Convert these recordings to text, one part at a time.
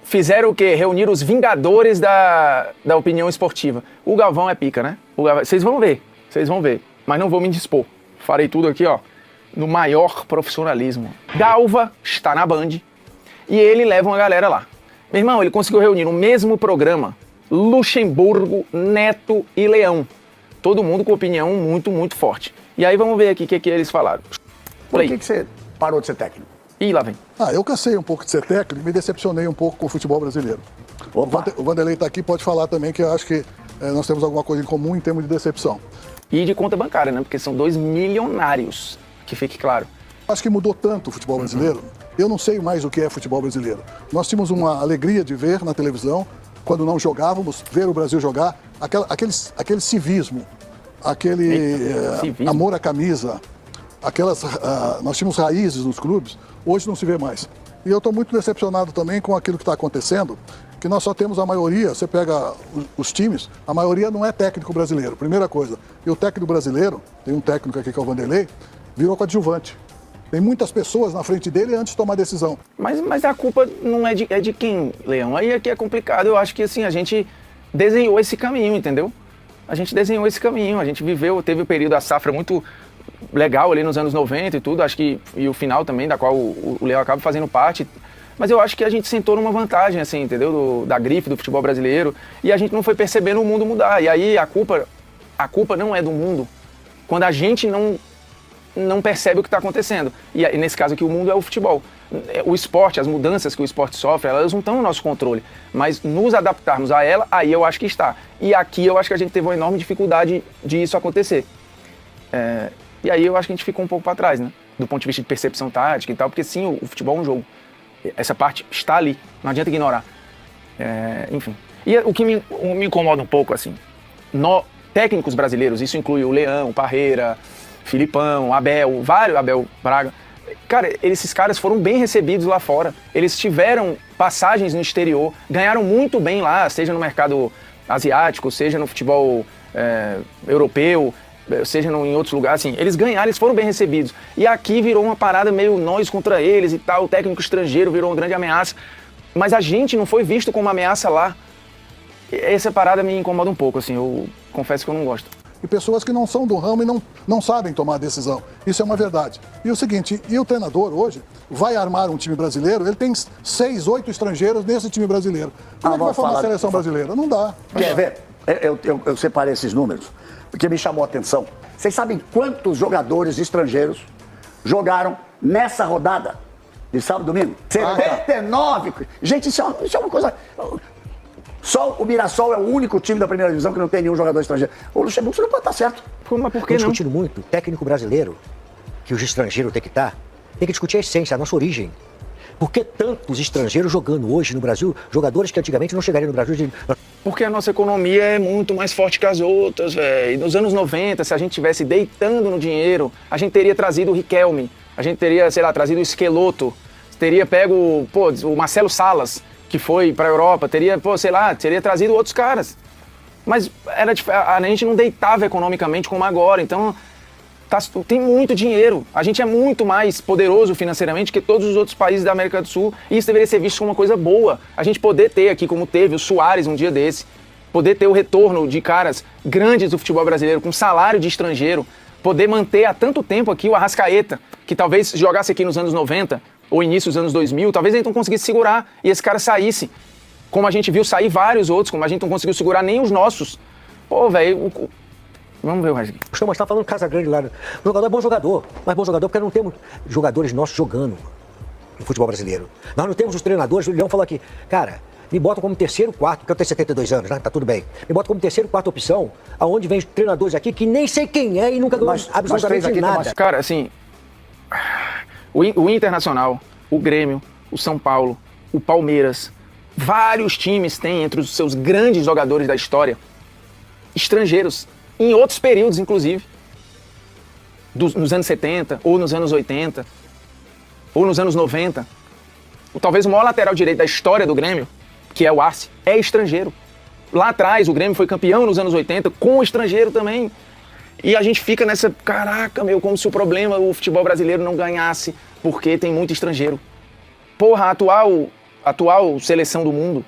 Fizeram o quê? Reuniram os vingadores da opinião esportiva. O Galvão é pica, né? Vocês vão ver. Mas não vou me dispor. Farei tudo aqui, ó, no maior profissionalismo. Galva está na Band e ele leva uma galera lá. Meu irmão, ele conseguiu reunir no mesmo programa Luxemburgo, Neto e Leão. Todo mundo com opinião muito, muito forte. E aí vamos ver aqui o que eles falaram. Por que você parou de ser técnico? Ih, lá vem. Eu cansei um pouco de ser técnico e me decepcionei um pouco com o futebol brasileiro. O Vanderlei está aqui, pode falar também que eu acho que nós temos alguma coisa em comum em termos de decepção. E de conta bancária, né? Porque são 2 milionários, que fique claro. Acho que mudou tanto o futebol brasileiro. Eu não sei mais o que é futebol brasileiro. Nós tínhamos uma alegria de ver na televisão, quando não jogávamos, ver o Brasil jogar, aquele civismo, civismo. Amor à camisa, nós tínhamos raízes nos clubes, hoje não se vê mais. E eu estou muito decepcionado também com aquilo que está acontecendo, que nós só temos a maioria, você pega os times, a maioria não é técnico brasileiro, primeira coisa. E o técnico brasileiro, tem um técnico aqui que é o Vanderlei, virou coadjuvante. Tem muitas pessoas na frente dele antes de tomar decisão. Mas a culpa não é de quem, Leão? Aí aqui é complicado. Eu acho que assim, a gente desenhou esse caminho, entendeu? A gente desenhou esse caminho, a gente teve o período da safra muito legal ali nos anos 90 e tudo, acho que, e o final também, da qual o Leão acaba fazendo parte. Mas eu acho que a gente sentou numa vantagem, assim, entendeu? Da grife do futebol brasileiro, e a gente não foi percebendo o mundo mudar. E aí a culpa não é do mundo, quando a gente não percebe o que está acontecendo. E nesse caso aqui, o mundo é o futebol. O esporte, as mudanças que o esporte sofre, elas não estão no nosso controle. Mas nos adaptarmos a ela, aí eu acho que está. E aqui eu acho que a gente teve uma enorme dificuldade de isso acontecer. E aí eu acho que a gente ficou um pouco para trás, né? Do ponto de vista de percepção tática e tal, porque sim, o futebol é um jogo. Essa parte está ali, não adianta ignorar. Enfim. E o que me incomoda um pouco, assim, técnicos brasileiros, isso inclui o Leão, o Parreira, Filipão, Abel Braga. Cara, esses caras foram bem recebidos lá fora. Eles tiveram passagens no exterior, ganharam muito bem lá, seja no mercado asiático, seja no futebol europeu, seja em outros lugares, assim, eles ganharam, eles foram bem recebidos. E aqui virou uma parada meio nós contra eles e tal, o técnico estrangeiro virou uma grande ameaça. Mas a gente não foi visto como uma ameaça lá. Essa parada me incomoda um pouco, assim, eu confesso que eu não gosto. E pessoas que não são do ramo e não sabem tomar decisão. Isso é uma verdade. E o seguinte, o treinador hoje vai armar um time brasileiro, ele tem 6, 8 estrangeiros nesse time brasileiro. Como é que vai formar a seleção brasileira? Não dá. Quer ver? Eu separei esses números, porque me chamou a atenção. Vocês sabem quantos jogadores estrangeiros jogaram nessa rodada de sábado e domingo? 79! Gente, isso é uma coisa... Só o Mirassol é o único time da primeira divisão que não tem nenhum jogador estrangeiro. O Luxemburgo, você não pode estar certo. Mas por que não? Discutindo muito, técnico brasileiro, que os estrangeiros tem que estar, tem que discutir a essência, a nossa origem. Por que tantos estrangeiros jogando hoje no Brasil, jogadores que antigamente não chegariam no Brasil? Porque a nossa economia é muito mais forte que as outras, velho. E nos anos 90, se a gente tivesse deitando no dinheiro, a gente teria trazido o Riquelme, a gente teria, sei lá, trazido o Esqueloto, teria pego, o Marcelo Salas, que foi pra Europa, teria trazido outros caras. Mas a gente não deitava economicamente como agora, então tem muito dinheiro. A gente é muito mais poderoso financeiramente que todos os outros países da América do Sul, e isso deveria ser visto como uma coisa boa. A gente poder ter aqui, como teve o Suárez um dia desse, poder ter o retorno de caras grandes do futebol brasileiro, com salário de estrangeiro, poder manter há tanto tempo aqui o Arrascaeta, que talvez jogasse aqui nos anos 90, ou início dos anos 2000, talvez ele não conseguisse segurar e esse cara saísse. Como a gente viu sair vários outros, como a gente não conseguiu segurar nem os nossos. Pô, velho, vamos ver o resto aqui. O Chamas está falando Casa Grande lá. O jogador é bom jogador, mas bom jogador porque não temos jogadores nossos jogando no futebol brasileiro. Nós não temos os treinadores, o Leão falou aqui, cara, me botam como terceiro, quarto, porque eu tenho 72 anos, né? Tá tudo bem. Me botam como terceiro, quarta opção, aonde vem treinadores aqui que nem sei quem é e nunca ganhou absolutamente nada. Cara, assim, o Internacional, o Grêmio, o São Paulo, o Palmeiras, vários times têm entre os seus grandes jogadores da história estrangeiros, em outros períodos, inclusive, nos anos 70, ou nos anos 80, ou nos anos 90. Talvez o maior lateral direito da história do Grêmio, que é o Arce, é estrangeiro. Lá atrás, o Grêmio foi campeão nos anos 80 com o estrangeiro também. E a gente fica nessa, caraca, como se o futebol brasileiro não ganhasse, porque tem muito estrangeiro. Porra, a atual seleção do mundo,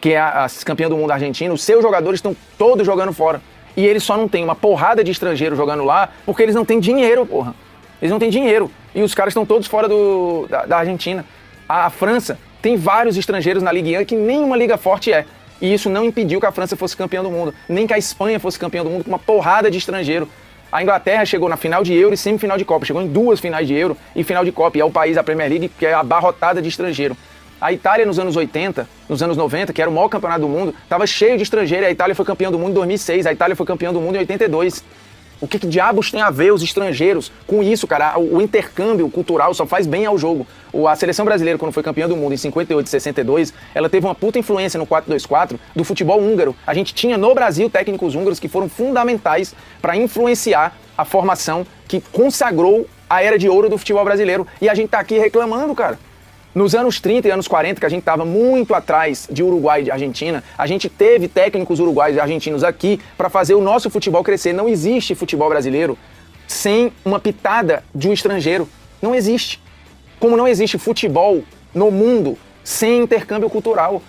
que é a campeã do mundo argentina, os seus jogadores estão todos jogando fora. E eles só não têm uma porrada de estrangeiros jogando lá porque eles não têm dinheiro, porra. Eles não têm dinheiro. E os caras estão todos fora da Argentina. A França tem vários estrangeiros na Ligue 1 que nenhuma liga forte é. E isso não impediu que a França fosse campeã do mundo. Nem que a Espanha fosse campeã do mundo com uma porrada de estrangeiro. A Inglaterra chegou na final de Euro e semifinal de Copa. Chegou em 2 finais de Euro e final de Copa. E é o país, a Premier League, que é abarrotada de estrangeiro. A Itália nos anos 80, nos anos 90, que era o maior campeonato do mundo, estava cheio de estrangeiro. A Itália foi campeã do mundo em 2006, a Itália foi campeã do mundo em 82. O que diabos tem a ver os estrangeiros com isso, cara? O intercâmbio cultural só faz bem ao jogo. A seleção brasileira, quando foi campeã do mundo em 58 e 62, ela teve uma puta influência no 4-2-4 do futebol húngaro. A gente tinha no Brasil técnicos húngaros que foram fundamentais para influenciar a formação que consagrou a era de ouro do futebol brasileiro. E a gente tá aqui reclamando, cara. Nos anos 30 e anos 40, que a gente estava muito atrás de Uruguai e de Argentina, a gente teve técnicos uruguaios e argentinos aqui para fazer o nosso futebol crescer. Não existe futebol brasileiro sem uma pitada de um estrangeiro. Não existe. Como não existe futebol no mundo sem intercâmbio cultural.